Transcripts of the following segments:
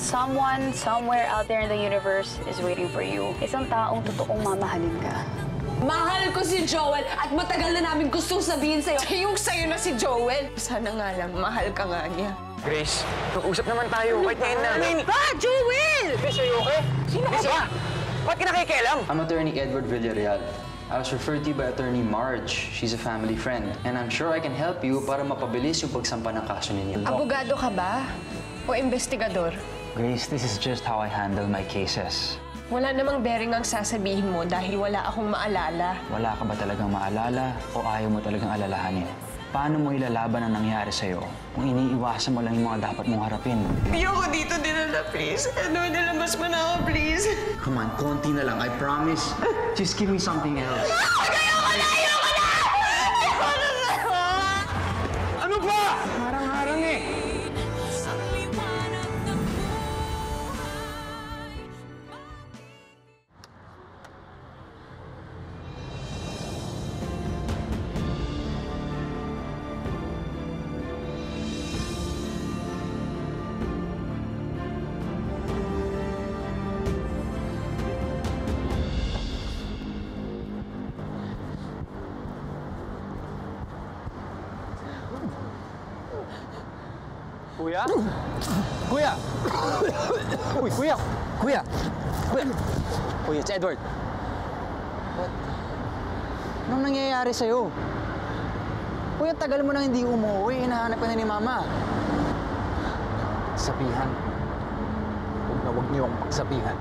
someone, somewhere out there in the universe is waiting for you. Isang taong totoong mamahalin ka. Mahal ko si Joel at matagal na namin gustong sabihin sa'yo. Yung sa'yo na si Joel. Sana nga lang, mahal ka nga niya. Grace, mag-usap naman tayo. Kahit ngayon na. Ano ba, Joel? Grace, are you okay? Sino ka ba? Ba't ka nakikialam? I'm Attorney Edward Villarreal. I was referred to you by Attorney Marge. She's a family friend. And I'm sure I can help you para mapabilis yung pagsampa ng kaso ninyo. Abogado ka ba? O investigador? Grace, this is just how I handle my cases. Wala namang bearing ang sasabihin mo dahil wala akong maalala. Wala ka ba talagang maalala o ayaw mo talagang alalahanin? Paano mo ilalaban ang nangyari sa'yo kung iniiwasan mo lang yung mga dapat mong harapin? Ayoko dito dinala, please. Ano, nilabas mo na ako, please. Come on, konti na lang. I promise. Just give me something else. Ayoko na! Ayoko na! Ayoko na! Ano ba? Harang-harang eh. Kuya? Kuya! Uy, kuya! Kuya! Kuya! Kuya, it's Edward. What? Anong nangyayari sa'yo? Kuya, tagal mo nang hindi umuwi. Hinahanap ka na ni Mama. Sabihan. Huwag niyo akong pagsabihan.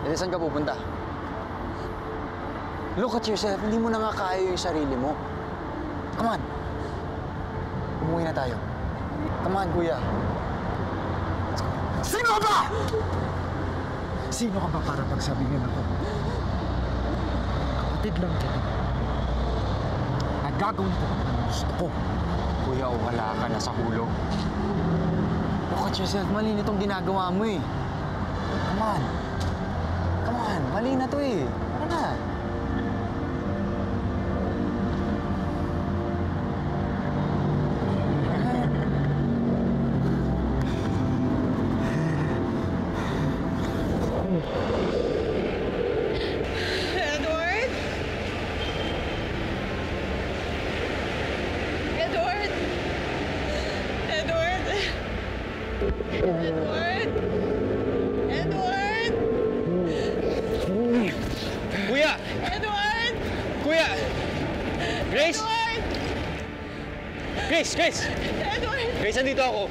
E, saan ka pupunta? Look at yourself. Hindi mo na nga kaya yung sarili mo. Come on. Umuwi na tayo. Come on, kuya. Sino ka ba? Sino ka ba para pagsabihin ako? Kapatid lang kita. Nagagawin ko ang gusto ko. Kuya, wala ka na sa hulog. Look at yourself. Mali na itong ginagawa mo eh. Come on. Come on. Mali na to eh. Ano na? Edward? Edward? Edward? Edward? Edward? Kuya! Edward? Kuya! Grace! Edward? Grace! Grace! Edward? Grace, andito ako.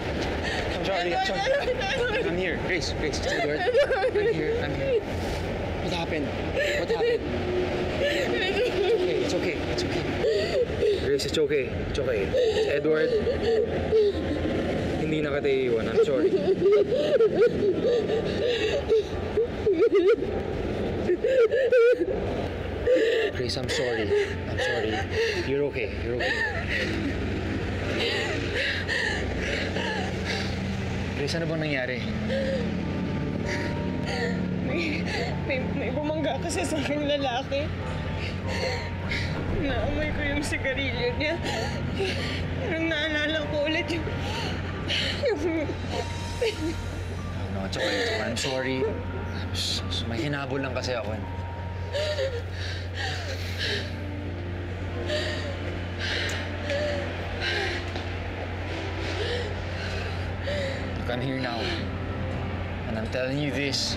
I'm sorry. I'm sorry. Edward? I'm here. Grace, Grace, it's Edward. I'm here. I'm here. What happened? What happened? Okay, it's okay. It's okay. Grace, it's okay. It's okay. It's Edward. Hindi na kita iiwan. I'm sorry. Grace, I'm sorry. I'm sorry. You're okay. You're okay. Grace, ano bang nangyari? May bumangga kasi sa aking lalaki. Naamoy ko yung sigarilyo niya. Parang naalala ko ulit yung... No, it's okay. It's okay. I'm sorry. May hinabol lang kasi ako. Look, I'm here now. And I'm telling you this.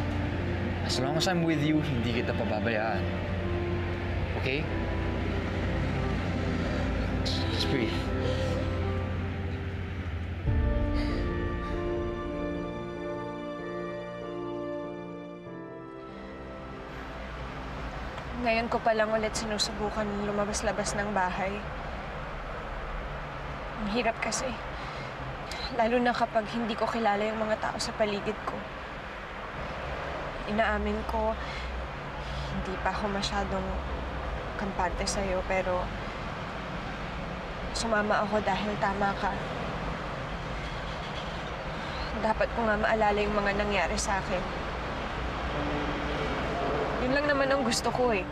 As long as I'm with you, hindi kita pababayaan. Okay? Just breathe. Ngayon ko pa lang ulit sinusubukan lumabas-labas ng bahay. Ang hirap kasi. Lalo na kapag hindi ko kilala yung mga tao sa paligid ko. Inaamin ko, hindi pa ako masyadong kampante sa'yo, pero sumama ako dahil tama ka. Dapat ko nga maalala yung mga nangyari sa akin. Yun lang naman ang gusto ko eh.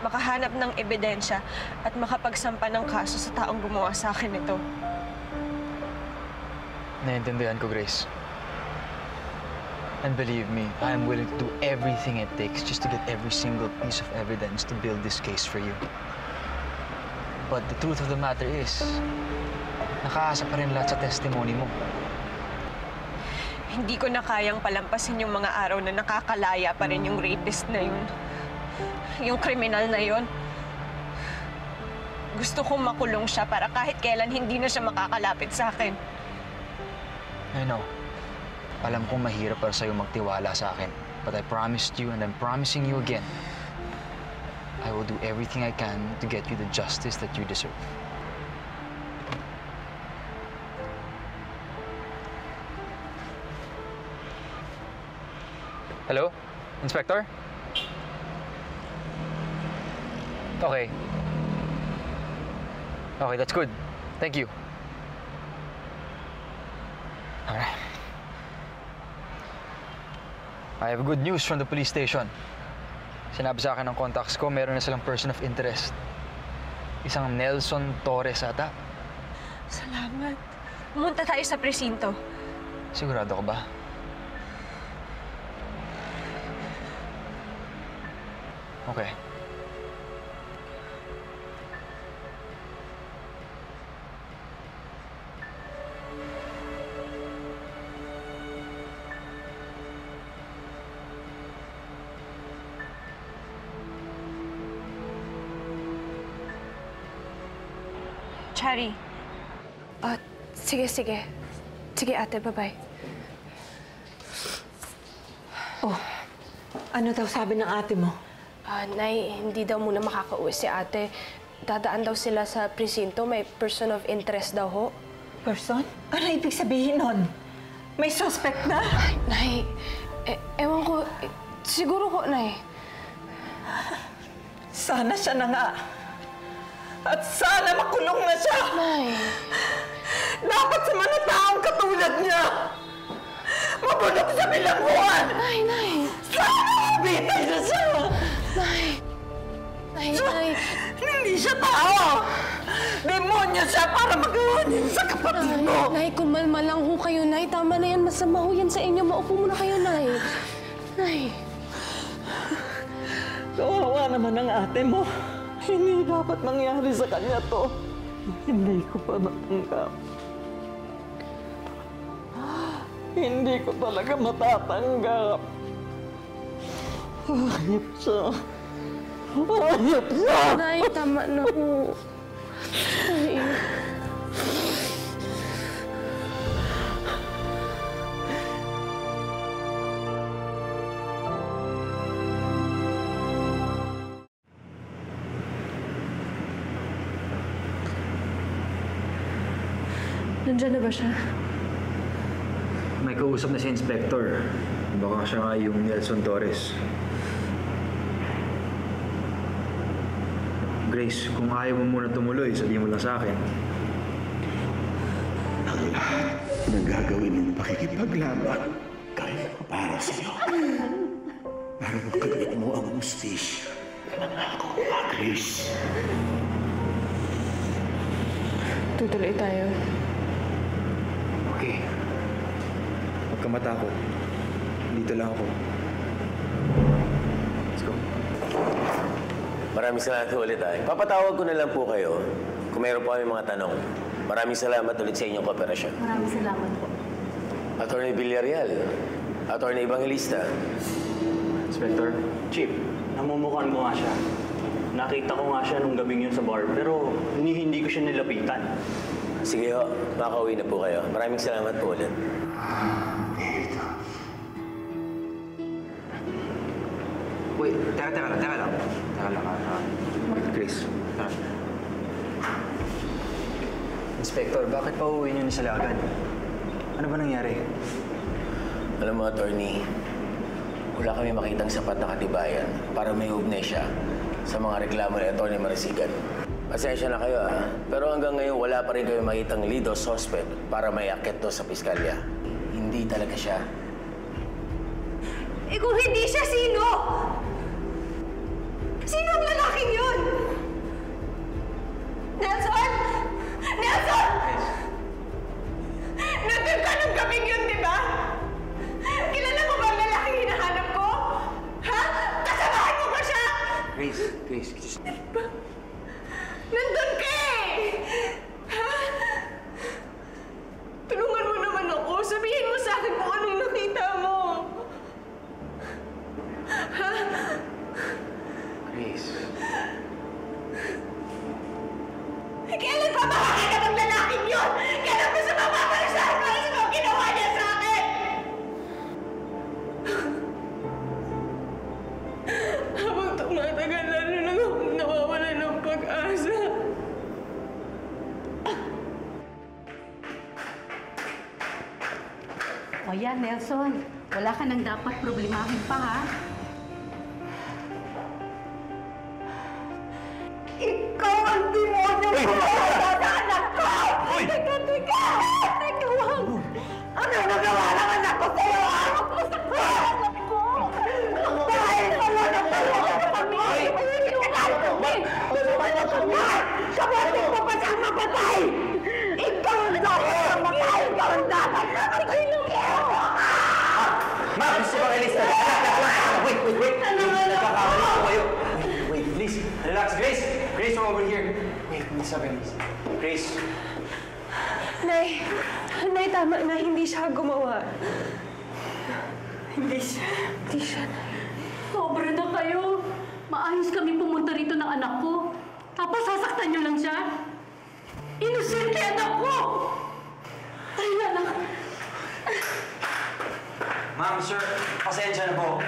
Makahanap ng ebidensya at makapagsampa ng kaso sa taong gumawa sa akin ito. Naiintindihan ko, Grace. And believe me, I am willing to do everything it takes just to get every single piece of evidence to build this case for you. But the truth of the matter is, nakaasa pa rin lahat sa testimony mo. Hindi ko na kayang palampasin yung mga araw na nakakalaya pa rin yung rapist na yun. Yung kriminal na yun. Gusto kong makulong siya para kahit kailan hindi na siya makakalapit sa akin. I know. Alam kong mahirap para sa'yo magtiwala sa akin. But I promised you and I'm promising you again. I will do everything I can to get you the justice that you deserve. Hello? Inspector? Okay. Okay, that's good. Thank you. All right. I have good news from the police station. Sinabi sa akin ng contacts ko, meron na silang person of interest. Isang Nelson Torres ata. Salamat. Pumunta tayo sa presinto. Sigurado ka ba? Okay. Chari. Sige, sige. Sige, ate. Bye-bye. Ano daw sabi ng ate mo? Nay, hindi daw muna makakauwi si ate. Dadaan daw sila sa presinto. May person of interest daw ho. Person? Ano ibig sabihin nun? May suspect na? Nay, ewan ko. Siguro ko, Nay. Sana siya na nga. At sana makulong na siya! Nay. Dapat sa mga taong katulad niya! Mabulok sa bilangguan! Nay. Sana mabitay na siya! Nay. Nay. Hindi siya tao! Demonyo siya para magawa niyo sa kapatid mo! Nay, kumalma lang ho kayo, Nay. Tama na yan. Masama ho yan sa inyo. Maupo muna kayo, Nay. Nay. Kawawa naman ang ate mo. Hindi dapat mangyari sa kanya to. Hindi ko pa matanggap. Hindi ko talaga matatanggap. Hayop siya. Hayop siya! Nay, tama na ho. Nay. Nandiyan na ba siya? May kausap na si Inspector. Baka siya nga yung Nelson Torres. Grace, kung ayaw mo muna tumuloy, sabihin mo lang sa akin. Ang lahat ng gagawin ng pakikipaglaban kahit para sa'yo. Para makamit mo ang hustisya na nangako, Grace. Tutuloy tayo. Okay. Huwag ka matakot. Dito lang ako. Let's go. Maraming salamat ulit ay. Papatawag ko na lang po kayo kung mayroon po kami mga tanong. Maraming salamat ulit sa inyong kooperasyon. Maraming salamat po. Attorney Villarreal, Attorney Evangelista. Inspector? Chief, namumukan ko nga siya. Nakita ko nga siya nung gabing yun sa bar, pero hindi ko siya nilapitan. Sige ho, makauwi na po kayo. Maraming salamat po ulit. Wait, teka lang. Grace, tara. Inspector, bakit pa uuwi niyo ni Salagan? Ano ba nangyari? Alam mo, Attorney, wala kami makitang sapat na katibayan para may ugnay siya sa mga reklamo ni Attorney Marasigan. Pasensya na kayo, ha? Pero hanggang ngayon, wala pa rin kayo makitang lead o suspect para may akit to sa piskalya. Hindi talaga siya. Eh kung hindi siya, sino? Sino ang lalaking yun? Nelson! Nelson! Nandun ka na Grace, just... Nandun ka eh! Ha? Tulungan mo naman ako. Sabihin mo sa akin kung anong nakita mo. Ha? Grace. Kailan pa makakita ng lalaking yun? Kailan pa sa mapapalisahan ko sa mga ginawa niya sa akin? Habang tumatagal, lalo lang akong nawawala ng pag-asa. O yan, Nelson. Wala ka nang dapat problemahin pa, ha? Ikaw ang demonyo mo! Sa anak ko! Teka! Teka, wag! Ano nagawa ng anak ko sa'yo? Ano ko sa anak ko? Dahil wala na tayo sa pamilya! Kapating mo pa siyang mapatay! Ikaw ang dapat na matay! Ikaw ang dapat na matay! Ma, gusto ba kayo lista? Wait! Nagkakamali ko kayo. Wait, please. Relax, Grace. Grace, from over here. Wait, please. Grace. Nay, tama na. Hindi siya gumawa. Hindi siya. Sobra na kayo. Maayos kami pumunta rito ng anak ko. Tapos sasaktan niyo lang siya? Inosente anak ko! Ay, anak. Ma'am, sir, pasensya na po.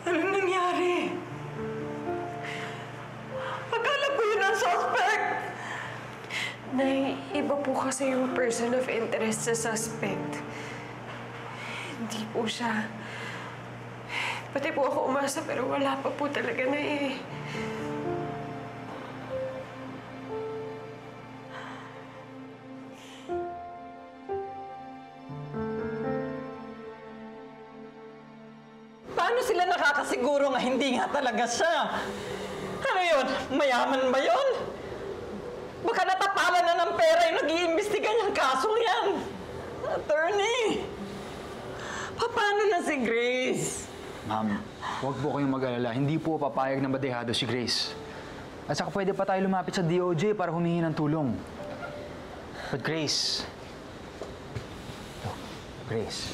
Anong nangyari? Akala ko yun ang suspect! Nay, iba po kasi yung person of interest sa suspect. Hindi po siya. Pati po ako umasa pero wala pa po talaga na eh. Paano sila nakakasiguro nga hindi nga talaga siya? Ano yun? Mayaman ba yun? Baka natapalan na ng pera yung nag-iimbestiga niyang kasong yan. Attorney! Paano na si Grace? Ma'am, huwag po kayong mag-alala. Hindi po papayag na madehado si Grace. At saka pwede pa tayo lumapit sa DOJ para humingi ng tulong. But Grace... Look, Grace...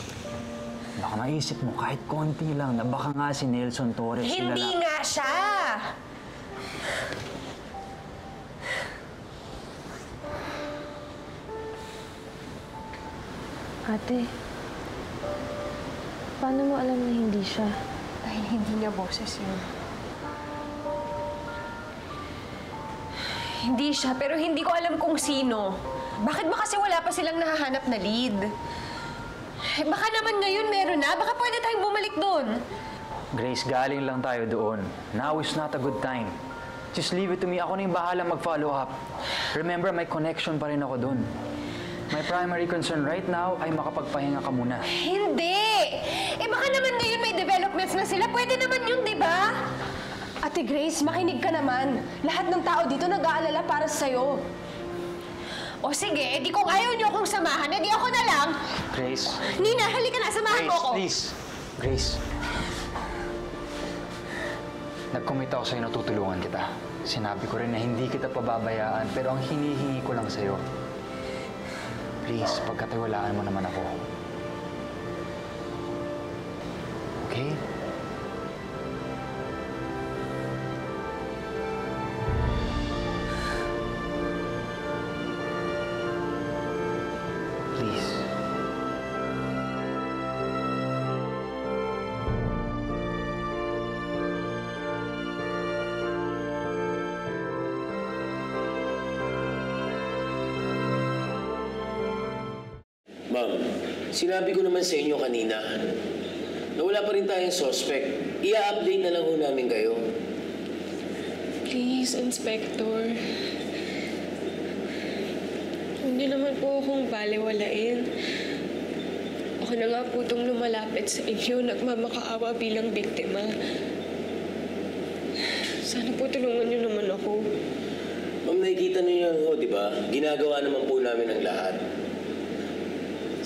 Baka maisip mo kahit konti lang na baka nga si Nelson Torres... Hindi nga siya! Ate, paano mo alam na hindi siya? Dahil hindi niya boses yun. Hindi siya, pero hindi ko alam kung sino. Bakit ba kasi wala pa silang nahahanap na lead? Baka naman ngayon meron na. Baka pwede tayong bumalik doon. Grace, galing lang tayo doon. Now is not a good time. Just leave it to me. Ako na yung bahala mag-follow up. Remember, may connection pa rin ako doon. My primary concern right now ay makapagpahinga ka muna. Hindi! Baka naman ngayon may developments na sila. Pwede naman yun, di ba? Ate Grace, makinig ka naman. Lahat ng tao dito nag-aalala para sa'yo. O sige, di kung ayaw niyo akong samahan, edi ako na lang. Grace. Nina, halika na, samahan mo ako. Please. Grace. Nag-commit ako sa'yo na tutulungan kita. Sinabi ko rin na hindi kita pababayaan, pero ang hinihingi ko lang sa'yo, please, pagkatiwalaan mo naman ako. Okay? Please. Ma'am, sinabi ko naman sa inyo kanina na wala pa rin tayong suspect. I-update na lang ho namin kayo. Please, Inspector. Hindi naman po akong baliwalain. Ako na nga po itong lumalapit sa inyo, nagmamakaawa bilang biktima. Sana po tulungan niyo naman ako. Ma'am, nakikita niyo yan ho, di ba? Ginagawa naman po namin ang lahat.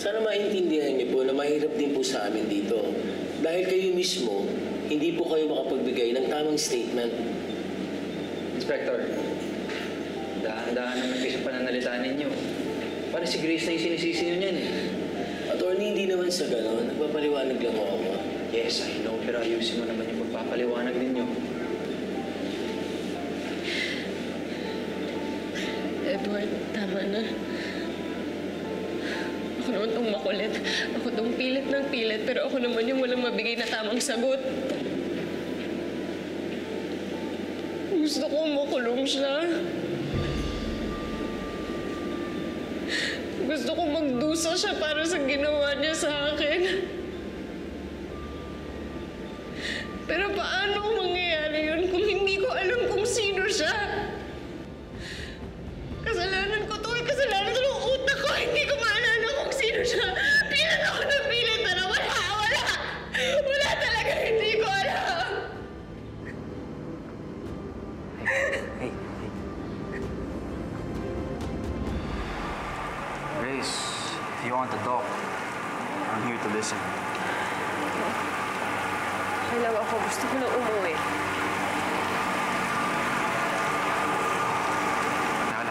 Sana maintindihan niyo po na mahirap din po sa amin dito. Dahil kayo mismo, hindi po kayo makapagbigay ng tamang statement. Inspector, dahan-dahan naman kayo sa pananalitaan ninyo. Parang si Grace na yung sinisisi nyo niyan eh. Attorney, hindi naman sa gano'n. Nagpapaliwanag lang ako. Yes, I know, pero ayusin mo naman yung pagpapaliwanag ninyo. Edward, tama na. Ako naman tong makulit. Ako tong pilit ng pilit, pero ako naman yung walang mabigay na tamang sagot. Gusto ko makulong siya. Gusto ko magdusa siya para sa ginawa niya sa akin. Pero paano mangyayari yun kung hindi ko alam kung sino siya? Kasalanan ko to. Kasalanan ko ng utak ko. Hindi ko maalala kung sino siya. Pilit ako ng pilit, pero wala. Wala talaga. Hindi ko alam. Hey. Grace, if you want to talk, I'm here to listen. Kailang ako. Gusto ko na umuwi.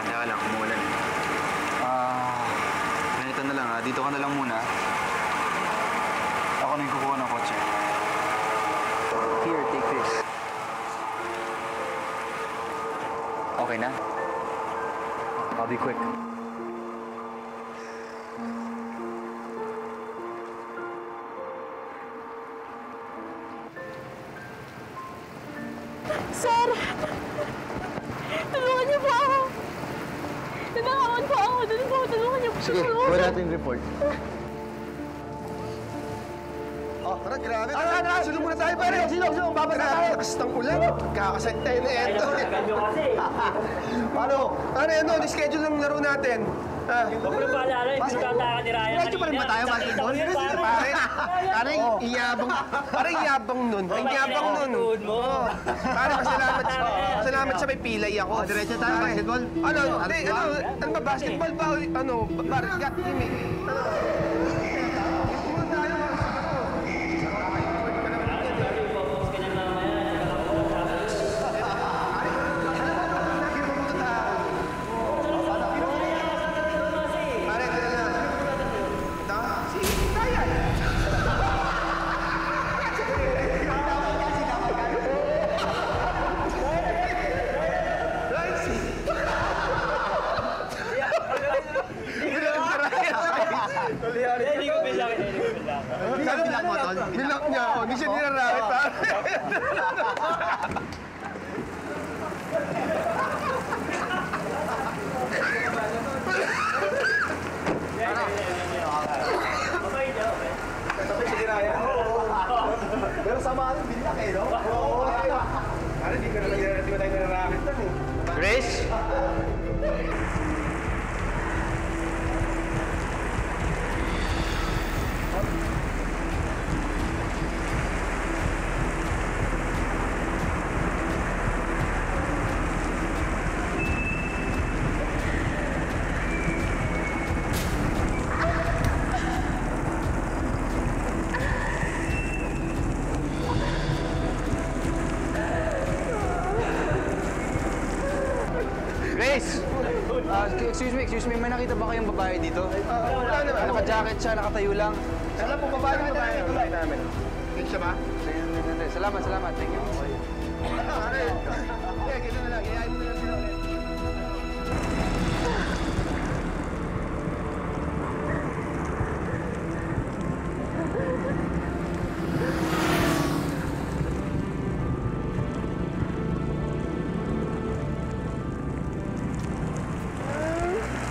Teka lang, umuulan. Ganito na lang ha. Dito ka na lang muna. Ako na yung kukuha ng kotse. Here, take this. Okay na? I'll be quick. Sir! Tulungan niyo po ako! Nanakawan po ako! Tulungan niyo po! Sige, kuha natin yung report. Oh, tara, grabe. Tara. Sino muna tayo, pare? Sino? Babasa tayo. Lakas ng ulan. Kakasag tayo na ito. Paano? Ano, ni-schedule ng laro natin. Huwag mo na paalala, pinagkatakan ni Ryan. Medyo pa rin ba tayo, basketball? Pare, iyabang nun. Ang yabang nun. Pare, salamat sa may pilay ako. Diretso tayo, basketball? Ano ba, basketball ba? Ano, pare, got him eh. Bilak niya ako, hindi siya nirarakit pa. Pero sama ng bilak eh, no? Oo. Ano, di ba tayo nirarakit lang eh. Grace? Grace! Excuse me, may nakita ba kayong babae dito? Wala naman. Naka-jacket siya, nakatayo lang. Alam po, babae namin. Yan siya ba? Salamat. Thank you. Pare, gano'n na lang. Iyayin mo na lang sila ulit.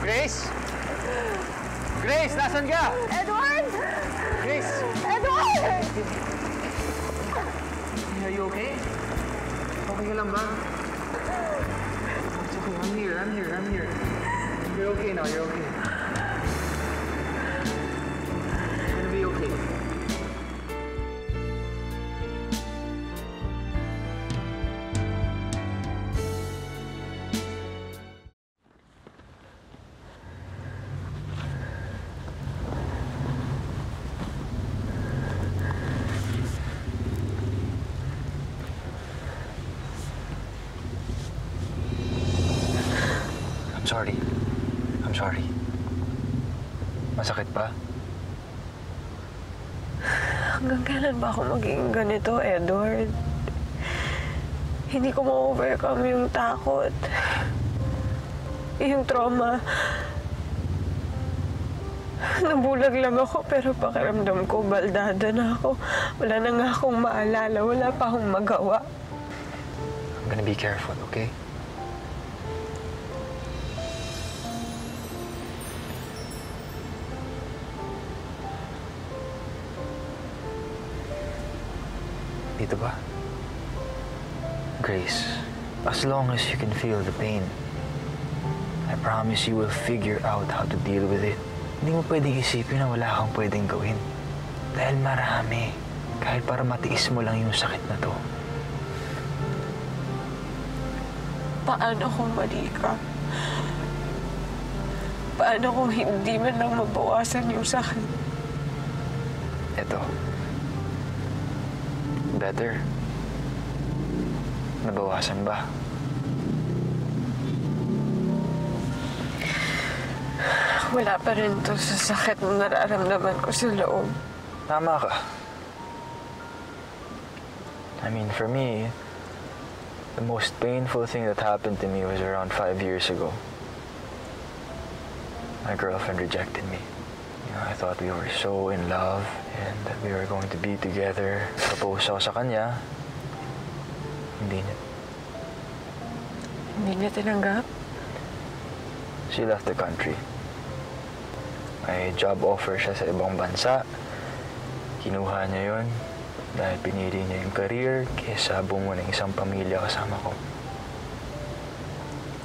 Grace? Grace, nasan ka? Edward! Grace! Edward! Are you okay? Okay ka lang ba? It's okay, I'm here. You're okay now, you're okay. It's gonna be okay. sorry. I'm sorry. Masakit pa? Hanggang kailan ba ako magiging ganito, Edward? Hindi ko ma-overcome yung takot. Yung trauma. Nabulag lang ako pero pakiramdam ko, baldada na ako. Wala na nga akong maalala, wala pa akong magawa. I'm gonna be careful, okay? Dito ba? Grace, as long as you can feel the pain, I promise you will figure out how to deal with it. Hindi mo pwedeng isipin na wala kang pwedeng gawin. Dahil marami. Kahit para matiis mo lang yung sakit na to. Paano kung mali ka? Paano kung hindi man lang mabawasan yung sakit? Eto. Better. Nabawasan ba? Wala pa rin to sa sakit na nararamdaman ko sa loob. Tama ka. I mean, for me, the most painful thing that happened to me was around 5 years ago. My girlfriend rejected me. You know, I thought we were so in love and that we were going to be together. Propose ako sa kanya. Hindi niya. Hindi niya tinanggap? She left the country. May job offer siya sa ibang bansa. Kinuha niya yun dahil pinili niya yung career kaysa bumuo ng isang pamilya kasama ko.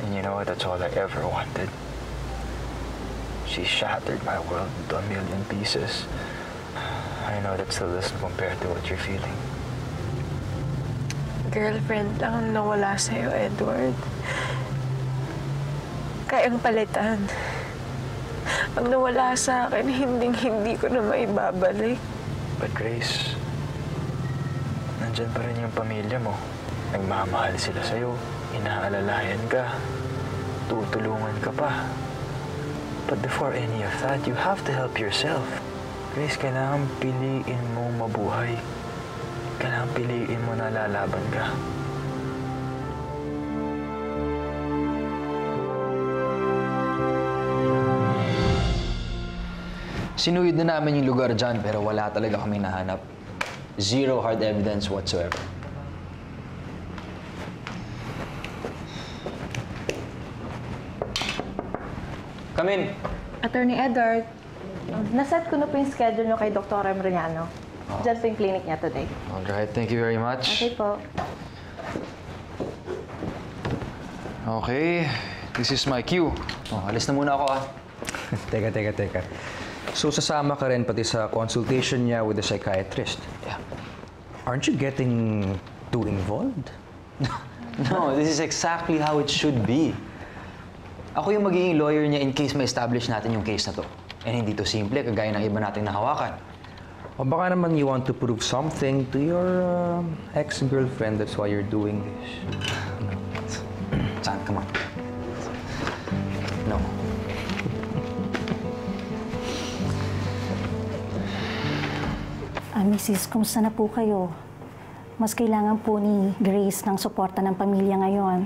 And you know what? That's all I ever wanted. She shattered my world into 1,000,000 pieces. I know that still doesn't compare to what you're feeling. Girlfriend lang ang nawala sa'yo, Edward. Kayang palitan. Ang nawala sa akin, hindi ko na maibabalik. But Grace, nandyan pa rin yung pamilya mo. Nagmamahal sila sa'yo. Inaalalayan ka. Tutulungan ka pa. But before any of that, you have to help yourself. Grace, kailangan piliin mo mabuhay. Kailangan piliin mo na lalaban ka. Sinuyod na namin yung lugar dyan, pero wala talaga kami nahanap. Zero hard evidence whatsoever. Come in. Attorney Edward, naset ko na po yung schedule nyo kay Dr. Emrellano. Diyan po yung clinic niya today. Alright, thank you very much. Okay po. Okay, this is my cue. Oh, alis na muna ako, ah. Teka. So, sasama ka rin pati sa consultation niya with the psychiatrist? Yeah. Aren't you getting too involved? No, this is exactly how it should be. Ako yung magiging lawyer niya in case ma-establish natin yung case na to. And hindi to simple, kagaya ng iba nating nahawakan. O baka naman you want to prove something to your ex-girlfriend. That's why you're doing this. San, come on. No. Mrs., kumusta na po kayo? Mas kailangan po ni Grace ng suporta ng pamilya ngayon.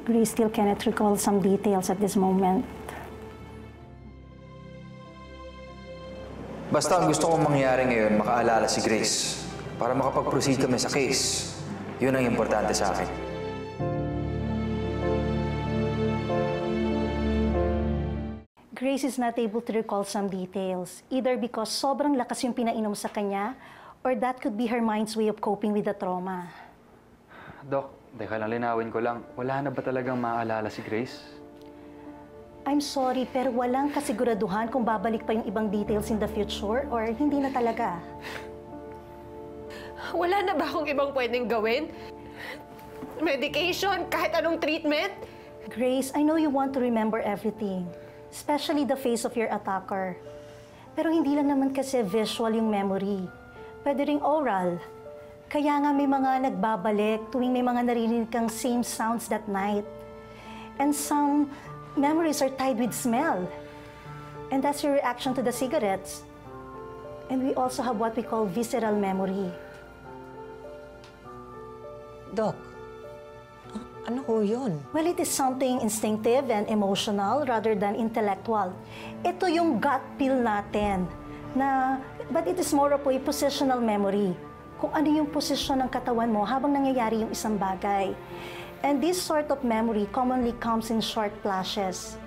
Grace still cannot recall some details at this moment. Basta ang gusto kong mangyari ngayon, makaalala si Grace. Para makapag-proceed kami sa case. Yun ang importante sa akin. Grace is not able to recall some details, either because sobrang lakas yung pinainom sa kanya, or that could be her mind's way of coping with the trauma. Dok, teka lang, linawin ko lang. Wala na ba talagang maaalala si Grace? I'm sorry, pero walang kasiguraduhan kung babalik pa yung ibang details in the future or hindi na talaga. Wala na ba akong ibang pwedeng gawin? Medication, kahit anong treatment? Grace, I know you want to remember everything, especially the face of your attacker. Pero hindi lang naman kasi visual yung memory. Pwede ring oral. Kaya nga may mga nagbabalik tuwing may mga narinig kang same sounds that night. And some memories are tied with smell. And that's your reaction to the cigarettes. And we also have what we call visceral memory. Doc, ano ho yun? Well, it is something instinctive and emotional rather than intellectual. Ito yung gut feel natin. But it is more of a positional memory. Kung ano yung posisyon ng katawan mo habang nangyayari yung isang bagay. And this sort of memory commonly comes in short flashes.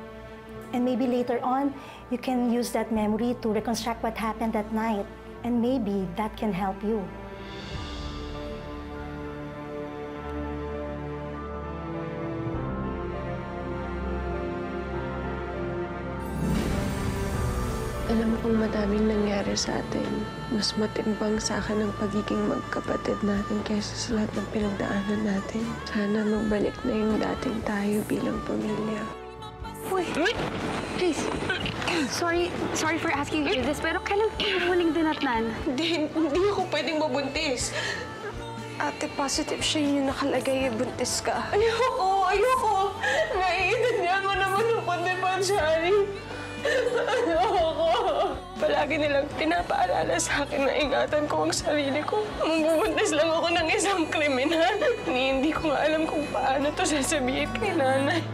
And maybe later on, you can use that memory to reconstruct what happened that night. And maybe that can help you. Alam mo kung madaming nangyari sa atin, mas matimbang sa akin ang pagiging magkapatid natin kaysa sa lahat ng pinagdaanan natin. Sana magbalik na yung dating tayo bilang pamilya. Uy! Please! Sorry for asking you this, pero kailan huling dinatnan? Hindi ako pwedeng mabuntis. Ate, positive siya yung nakalagay, buntis ka. Ayoko! Naiintindihan mo naman ang pandipan, Shari. Ayoko! Palagi nilang pinapaalala sa akin na ingatan ko ang sarili ko. Mabubuntis lang ako ng isang kriminal. Hindi ko nga alam kung paano to sasabihin kay nanay.